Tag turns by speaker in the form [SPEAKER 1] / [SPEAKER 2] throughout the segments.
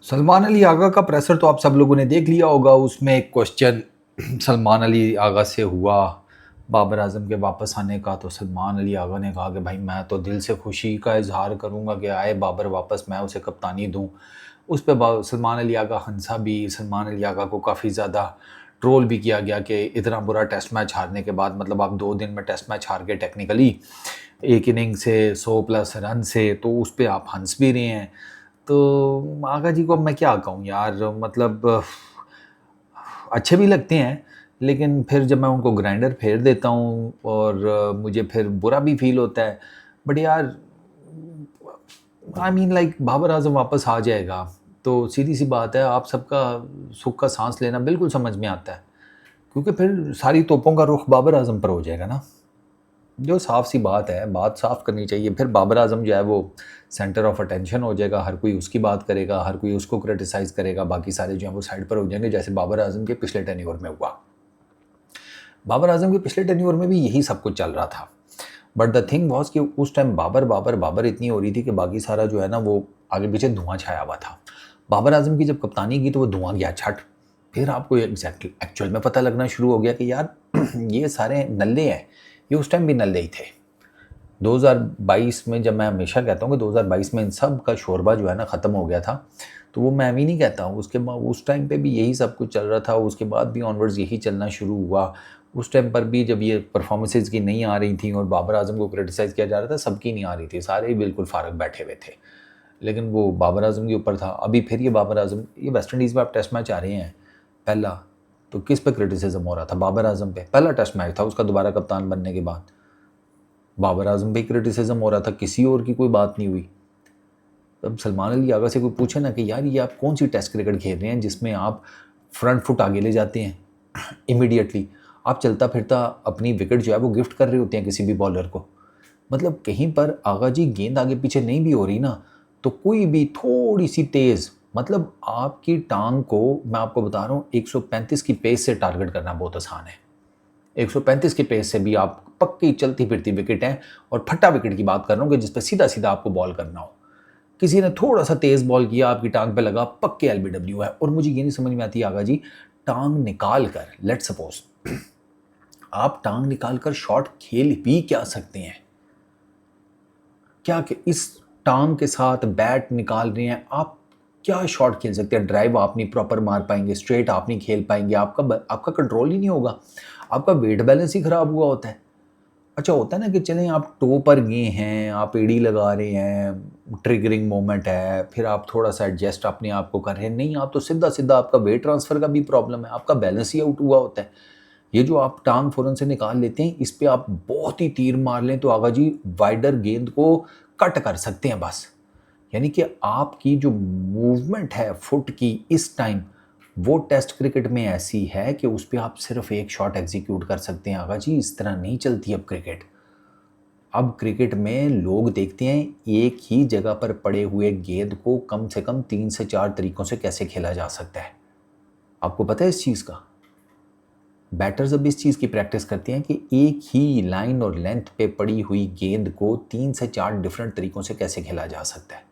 [SPEAKER 1] सलमान अली आगा का प्रेशर तो आप सब लोगों ने देख लिया होगा। उसमें एक क्वेश्चन सलमान अली आगा से हुआ बाबर आजम के वापस आने का। तो सलमान अली आगा ने कहा कि भाई मैं तो दिल से खुशी का इजहार करूंगा कि आए बाबर वापस, मैं उसे कप्तानी दूं। उस पर सलमान अली आगा हंसा भी। सलमान अली आगा को काफ़ी ज़्यादा ट्रोल भी किया गया कि इतना बुरा टेस्ट मैच हारने के बाद, मतलब आप 2 दिन में टेस्ट मैच हार गए टेक्निकली, एक इनिंग से 100+ रन से, तो उस पर आप हंस भी रहे हैं। तो आगा जी को अब मैं क्या कहूँ यार, मतलब अच्छे भी लगते हैं, लेकिन फिर जब मैं उनको ग्राइंडर फेर देता हूँ और मुझे फिर बुरा भी फील होता है। बट यार I mean like Babar Azam वापस आ जाएगा तो सीधी सी बात है, आप सबका सुख का सांस लेना बिल्कुल समझ में आता है, क्योंकि फिर सारी तोपों का रुख बाबर आजम पर हो जाएगा ना। जो साफ सी बात है, बात साफ करनी चाहिए। फिर बाबर आजम जो है वो सेंटर ऑफ अटेंशन हो जाएगा, हर कोई उसकी बात करेगा, हर कोई उसको क्रिटिसाइज करेगा, बाकी सारे जो हैं वो साइड पर हो जाएंगे, जैसे बाबर आजम के पिछले टेन्योर में हुआ। बाबर आजम के पिछले टेन्योर में भी यही सब कुछ चल रहा था। बट द थिंग वॉज कि उस टाइम बाबर बाबर बाबर इतनी हो रही थी कि बाकी सारा जो है ना वो आगे पीछे धुआं छाया हुआ था। बाबर आजम की जब कप्तानी की तो वो धुआं गया छट। फिर आपको एग्जैक्टली एक्चुअल में पता लगना शुरू हो गया कि यार ये सारे नल्ले हैं। ये उस टाइम भी नल्ले ही थे। 2022 में, जब मैं हमेशा कहता हूँ कि 2022 में इन सब का शोरबा जो है ना ख़त्म हो गया था, तो वो मैं भी नहीं कहता हूँ। उसके बाद उस टाइम पे भी यही सब कुछ चल रहा था, उसके बाद भी ऑनवर्ड्स यही चलना शुरू हुआ। उस टाइम पर भी जब ये परफॉर्मेंसेज की नहीं आ रही थी और बाबर आजम को क्रिटिसाइज़ किया जा रहा था, सबकी नहीं आ रही थी, सारे ही बिल्कुल फारग बैठे हुए थे। लेकिन वो बाबर आजम के ऊपर था। अभी फिर ये बाबर आजम, ये वेस्ट इंडीज़ में आप टेस्ट मैच आ रहे हैं पहला, तो किस पे क्रिटिसिज्म हो रहा था? बाबर आजम पे। पहला टेस्ट मैच था उसका दोबारा कप्तान बनने के बाद, बाबर आजम पे क्रिटिसिज्म हो रहा था, किसी और की कोई बात नहीं हुई। अब सलमान अली आगा से कोई पूछे ना कि यार ये आप कौन सी टेस्ट क्रिकेट खेल रहे हैं जिसमें आप फ्रंट फुट आगे ले जाते हैं इमीडिएटली, आप चलता फिरता अपनी विकेट जो है वो गिफ्ट कर रहे होते हैं किसी भी बॉलर को। मतलब कहीं पर आगा जी गेंद आगे पीछे नहीं भी हो रही ना, तो कोई भी थोड़ी सी तेज़, मतलब आपकी टांग को, मैं आपको बता रहा हूँ, 135 की पेस से टारगेट करना बहुत आसान है। 135 की पेस से भी आप पक्की चलती फिरती विकेट है, और फट्टा विकेट की बात कर रहा हूँ कि जिस पर सीधा सीधा आपको बॉल करना हो। किसी ने थोड़ा सा तेज़ बॉल किया, आपकी टांग पे लगा, पक्के एलबीडब्ल्यू है। और मुझे ये नहीं समझ में आती आगा जी, टांग निकाल कर, लेट सपोज आप टांग निकाल कर शॉट खेल भी क्या सकते हैं? क्या कि इस टांग के साथ बैट निकाल रहे हैं आप, क्या शॉट खेल सकते हैं? ड्राइव आप नहीं प्रॉपर मार पाएंगे, स्ट्रेट आप नहीं खेल पाएंगे, आपका कंट्रोल ही नहीं होगा, आपका वेट बैलेंस ही खराब हुआ होता है। अच्छा होता है ना कि चलें आप टो पर गए हैं, आप एड़ी लगा रहे हैं, ट्रिगरिंग मोमेंट है, फिर आप थोड़ा सा एडजस्ट अपने आप को कर रहे हैं, नहीं आप तो सीधा सीधा, आपका वेट ट्रांसफ़र का भी प्रॉब्लम है, आपका बैलेंस ही आउट हुआ होता है। ये जो आप टांग फ़ौरन से निकाल लेते हैं, इस पे आप बहुत ही तीर मार लें तो आगा जी वाइडर गेंद को कट कर सकते हैं बस। यानी कि आपकी जो मूवमेंट है फुट की इस टाइम, वो टेस्ट क्रिकेट में ऐसी है कि उस पर आप सिर्फ एक शॉट एग्जीक्यूट कर सकते हैं आगा जी। इस तरह नहीं चलती अब क्रिकेट। अब क्रिकेट में लोग देखते हैं एक ही जगह पर पड़े हुए गेंद को कम से कम 3 से 4 तरीकों से कैसे खेला जा सकता है। आपको पता है इस चीज़ का? बैटर्स अब इस चीज़ की प्रैक्टिस करते हैं कि एक ही लाइन और लेंथ पे पड़ी हुई गेंद को 3 से 4 डिफरेंट तरीकों से कैसे खेला जा सकता है।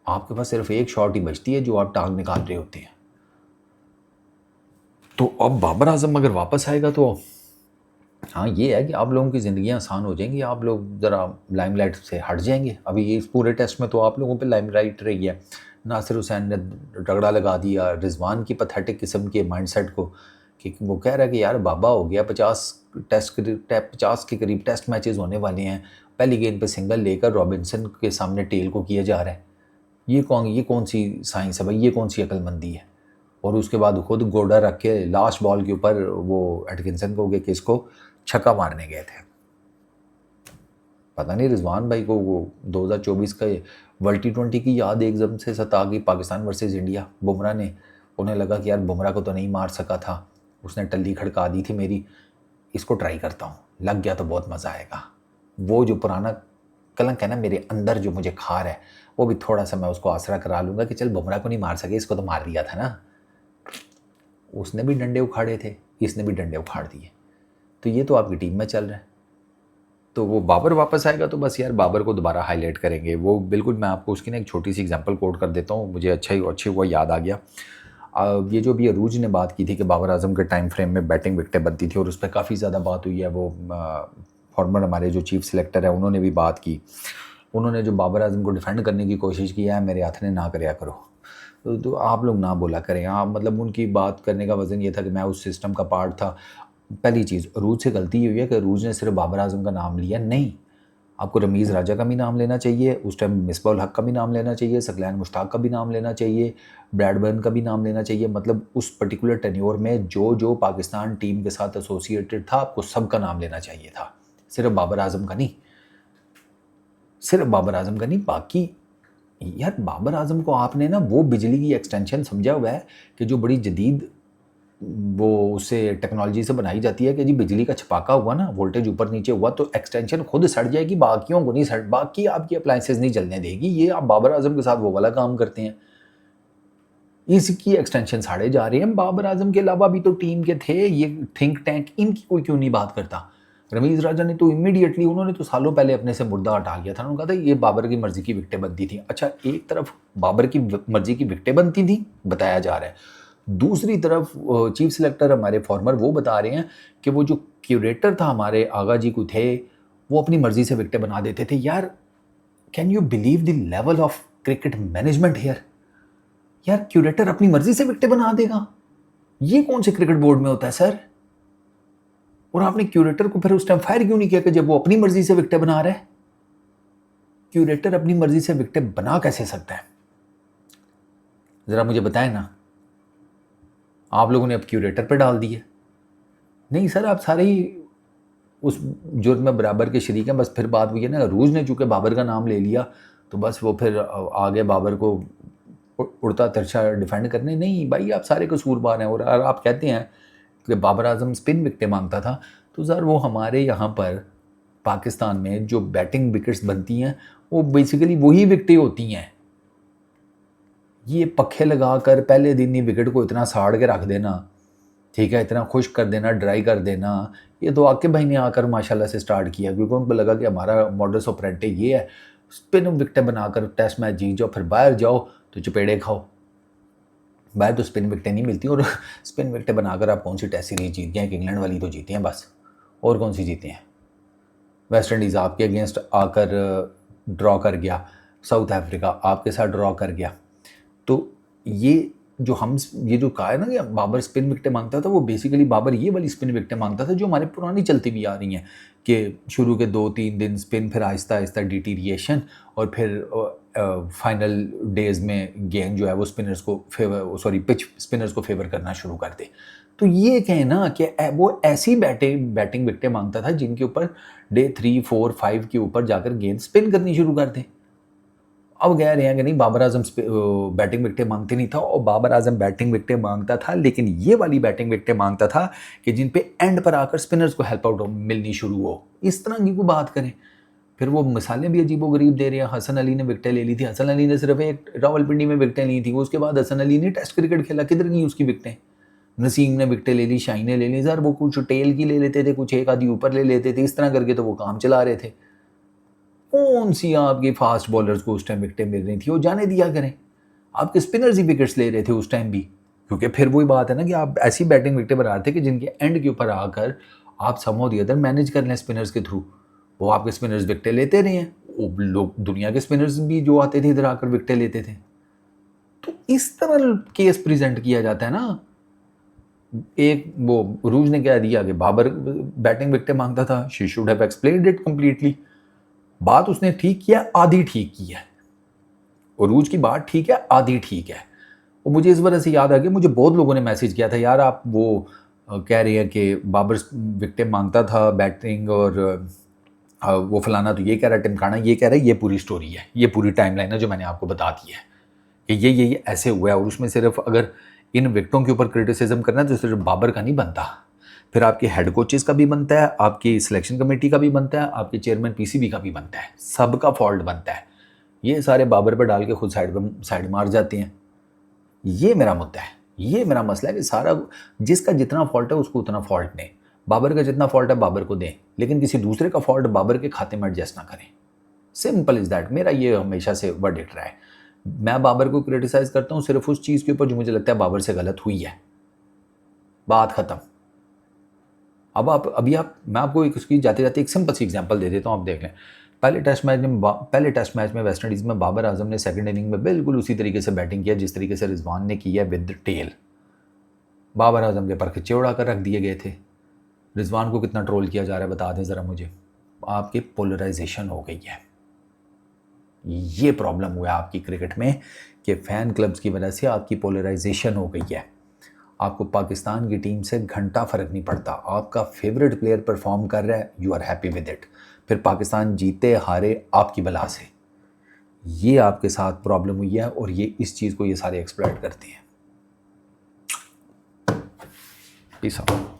[SPEAKER 1] आपके पास सिर्फ एक शॉट ही बचती है जो आप टांग निकाल रहे होते हैं। तो अब बाबर आजम अगर वापस आएगा तो हाँ, ये है कि आप लोगों की ज़िंदगी आसान हो जाएंगी, आप लोग ज़रा लाइमलाइट से हट जाएंगे। अभी ये इस पूरे टेस्ट में तो आप लोगों पे लाइमलाइट रही है। नासिर हुसैन ने रगड़ा लगा दिया रिजवान की पैथेटिक किस्म के माइंडसेट को, कि वो कह रहा है कि यार बाबा हो गया, 50 के करीब टेस्ट मैचेस होने वाले हैं, पहली गेंद पे सिंगल लेकर रॉबिन्सन के सामने टेल को किया जा रहा है। ये कौन सी साइंस है भाई, ये कौन सी अक्लमंदी है? और उसके बाद खुद गोडा रख के लास्ट बॉल के ऊपर वो एटकिंसन को के किसको छक्का मारने गए थे। पता नहीं रिजवान भाई को वो 2024 का वर्ल्ड T20 की याद एकदम से सता गई, पाकिस्तान वर्सेस इंडिया, बुमराह ने, उन्हें लगा कि यार बुमराह को तो नहीं मार सका था, उसने टल्ली खड़का दी थी मेरी, इसको ट्राई करता हूँ, लग गया तो बहुत मज़ा आएगा। वो जो पुराना कलंक है ना मेरे अंदर जो मुझे खा रहा है, वो भी थोड़ा सा मैं उसको आसरा करा लूँगा कि चल बुमराह को नहीं मार सके, इसको तो मार दिया था ना। उसने भी डंडे उखाड़े थे, इसने भी डंडे उखाड़ दिए, तो ये तो आपकी टीम में चल रहा है। तो वो बाबर वापस आएगा तो बस यार बाबर को दोबारा हाईलाइट करेंगे। वो बिल्कुल, मैं आपको उसकी ना एक छोटी सी एग्जांपल कोट कर देता हूँ, मुझे अच्छी वो याद आ गया। ये जो भी अरूज ने बात की थी कि बाबर आजम के टाइम फ्रेम में बैटिंग विकेटें बनती थी और उस पर काफ़ी ज़्यादा बात हुई है। वो फॉर्मर हमारे जो चीफ सिलेक्टर है उन्होंने भी बात की। उन्होंने जो बाबर आजम को डिफेंड करने की कोशिश की है, मेरे हाथ ने ना करया करो, तो आप लोग ना बोला करें। हाँ, मतलब उनकी बात करने का वजन ये था कि मैं उस सिस्टम का पार्ट था। पहली चीज़, अरूज से गलती ये हुई है कि अरूज ने सिर्फ बाबर आजम का नाम लिया नहीं, आपको रमीज़ राजा का भी नाम लेना चाहिए, उस टाइम मिसबाउल हक का भी नाम लेना चाहिए, सकलैन मुश्ताक का भी नाम लेना चाहिए, ब्रैडबर्न का भी नाम लेना चाहिए। मतलब उस पर्टिकुलर टेन्योर में जो जो पाकिस्तान टीम के साथ एसोसिएटेड था, आपको सबका नाम लेना चाहिए था, सिर्फ बाबर आजम का नहीं, सिर्फ बाबर आजम का नहीं। बाकी यार बाबर आजम को आपने ना वो बिजली की एक्सटेंशन समझा हुआ है कि जो बड़ी जदीद वो उससे टेक्नोलॉजी से बनाई जाती है कि जी बिजली का छपाका हुआ ना, वोल्टेज ऊपर नीचे हुआ तो एक्सटेंशन खुद सड़ जाएगी, बाकियों को नहीं सड़, बाकी आपकी अप्लाइंसेस नहीं जलने देगी। ये आप बाबर आजम के साथ वो वाला काम करते हैं, इसकी एक्सटेंशन साड़े जा रहे हैं। बाबर आजम के अलावा भी तो टीम के थे ये थिंक टैंक, इनकी कोई क्यों नहीं बात करता? रमीज़ राजा ने तो इमीडिएटली, उन्होंने तो सालों पहले अपने से मुर्दा हटा लिया था। उन्होंने कहा था ये बाबर की मर्जी की विकटें बनती थी। अच्छा, एक तरफ बाबर की मर्जी की विकटें बनती थी बताया जा रहा है, दूसरी तरफ चीफ सिलेक्टर हमारे फॉर्मर वो बता रहे हैं कि वो जो क्यूरेटर था हमारे आगा जी को थे, वो अपनी मर्जी से विकटें बना देते थे। यार can you believe the level of cricket management here? यार क्यूरेटर अपनी मर्जी से विकटें बना देगा, ये कौन से क्रिकेट बोर्ड में होता है सर? और आपने क्यूरेटर को फिर उस टाइम फायर क्यों नहीं किया कि जब वो अपनी मर्जी से विकटें बना रहा है? क्यूरेटर अपनी मर्जी से विकटें बना कैसे सकता है? जरा मुझे बताएं ना। आप लोगों ने अब क्यूरेटर पे डाल दिए। नहीं सर, आप सारे ही उस जुर्म में बराबर के शरीक हैं। बस फिर बात हुई है ना, रूज ने चूंकि बाबर का नाम ले लिया तो बस वो फिर आगे बाबर को उड़ता तिरछा डिफेंड करने। नहीं भाई, आप सारे कसूरवार हैं। और आप कहते हैं कि बाबर आजम स्पिन विकटें मांगता था, तो सर वो हमारे यहाँ पर पाकिस्तान में जो बैटिंग विकेट्स बनती हैं वो बेसिकली वही विकटें होती हैं। ये पखे लगाकर पहले दिन ही विकेट को इतना साड़ के रख देना, ठीक है, इतना खुश कर देना, ड्राई कर देना, ये तो आके भाई ने आकर माशाल्लाह से स्टार्ट किया, क्योंकि उनको लगा कि हमारा मॉडस ऑपरेंडी ये है, स्पिन विकटें बनाकर टेस्ट मैच जीत जाओ, फिर बाहर जाओ तो चपेड़े खाओ। बाहर तो स्पिन विकटें नहीं मिलती, और स्पिन विकटें बनाकर आप कौन सी टेस्ट सीरीज जीत गए? इंग्लैंड वाली तो जीती हैं बस, और कौन सी जीती हैं? वेस्ट इंडीज़ आपके अगेंस्ट आकर ड्रॉ कर गया, साउथ अफ्रीका आपके साथ ड्रॉ कर गया। तो ये जो कहा है ना कि बाबर स्पिन विकटें मांगता था, वो बेसिकली बाबर ये वाली स्पिन विकटें मांगता था जो हमारे पुरानी चलती भी आ रही हैं कि शुरू के 2-3 दिन स्पिन, फिर आहिस्ता आहिस्ता डिटीरिएशन, और फिर फाइनल डेज में गेंद जो है वो पिच स्पिनर्स को फेवर करना शुरू कर दे। तो ये कहें ना कि वो ऐसी बैटिंग विकटें मांगता था जिनके ऊपर डे 3, 4, 5 के ऊपर जाकर गेंद स्पिन करनी शुरू कर दे। अब कह रहे हैं कि नहीं, बाबर आजम बैटिंग विकटें मांगते नहीं था, और बाबर आजम बैटिंग विकटें मांगता था, लेकिन ये वाली बैटिंग विकटें मांगता था कि जिन पे एंड पर आकर स्पिनर्स को हेल्प आउट मिलनी शुरू हो, इस तरह की कोई बात करें। फिर वो मिसालें भी अजीबो गरीब दे रहे हैं। हसन अली ने विकटें ले ली थी, हसन अली ने सिर्फ एक रावलपिंडी में विकटें ली थी, उसके बाद हसन अली ने टेस्ट क्रिकेट खेला, किधर गई उसकी विकटें? नसीम ने विकटें ले ली, शाही ने ले ली, सर वो कुछ टेल की ले लेते थे, कुछ एक आधी ऊपर ले लेते थे, इस तरह करके तो वो काम चला रहे थे। कौन सी आपके फास्ट बॉलर्स को उस टाइम विकटें मिल रही थी, वो जाने दिया करें। आपके स्पिनर्स ही विकेट्स ले रहे थे उस टाइम भी, क्योंकि फिर वही बात है ना कि आप ऐसी बैटिंग विकटें बना रहे थे कि जिनके एंड के ऊपर आकर आप समहाउ द अदर मैनेज कर लें स्पिनर्स के थ्रू। वो आपके स्पिनर्स विकटें लेते रहे हैं, वो लोग दुनिया के स्पिनर्स भी जो आते थे इधर आकर विकटें लेते थे। तो इस तरह केस प्रेजेंट किया जाता है ना। एक वो रूज ने कह दिया कि बाबर बैटिंग विकटें मांगता था, she should have explained it completely. बात उसने ठीक किया, आधी ठीक की है। उरूज की बात ठीक है, आधी ठीक है। और मुझे इस वजह से याद आ गया, मुझे बहुत लोगों ने मैसेज किया था, यार आप वो कह रहे हैं कि बाबर विकटें मांगता था बैटिंग, और वो फलाना तो ये कह रहा है, टिमकाना ये कह रहा है, ये पूरी स्टोरी है, ये पूरी टाइमलाइन है जो मैंने आपको बता दी है कि ये ऐसे हुआ है। और उसमें सिर्फ अगर इन विकटों के ऊपर क्रिटिसिज्म करना है तो सिर्फ बाबर का नहीं बनता, फिर आपके हेड कोचेस का भी बनता है, आपकी सिलेक्शन कमेटी का भी बनता है, आपके चेयरमैन पीसीबी का भी बनता है, सबका फॉल्ट बनता है। ये सारे बाबर पर डाल के खुद साइड मार जाते हैं। ये मेरा मुद्दा है, ये मेरा मसला है कि सारा जिसका जितना फॉल्ट है उसको उतना फॉल्ट नहीं। बाबर का जितना फॉल्ट है बाबर को दें, लेकिन किसी दूसरे का फॉल्ट बाबर के खाते में एडजस्ट ना करें। Simple is that. मेरा ये हमेशा से वर्डिक्ट रहा है। मैं बाबर को क्रिटिसाइज करता हूँ सिर्फ उस चीज़ के ऊपर जो मुझे लगता है बाबर से गलत हुई है, बात खत्म। अब मैं आपको एक उसकी जाते जाते एक सिंपल सी एग्जांपल दे देता हूँ, आप देख लें। पहले टेस्ट मैच में वेस्ट इंडीज़ में बाबर आजम ने सेकंड इनिंग में बिल्कुल उसी तरीके से बैटिंग किया जिस तरीके से रिजवान ने की है विद टेल। बाबर आजम के पर खिच्चे उड़ा कर रख दिए गए थे। रिजवान को कितना ट्रोल किया जा रहा है बता दें ज़रा मुझे। आपकी पोलराइजेशन हो गई है। ये प्रॉब्लम हुआ है आपकी क्रिकेट में कि फ़ैन क्लब्स की वजह से आपकी पोलराइजेशन हो गई है। आपको पाकिस्तान की टीम से घंटा फ़र्क नहीं पड़ता। आपका फेवरेट प्लेयर परफॉर्म कर रहा है, you are happy with it. फिर पाकिस्तान जीते हारे आपकी बला से। ये आपके साथ प्रॉब्लम हुई है और ये इस चीज़ को ये सारे एक्सप्लॉइट करते हैं। Peace out.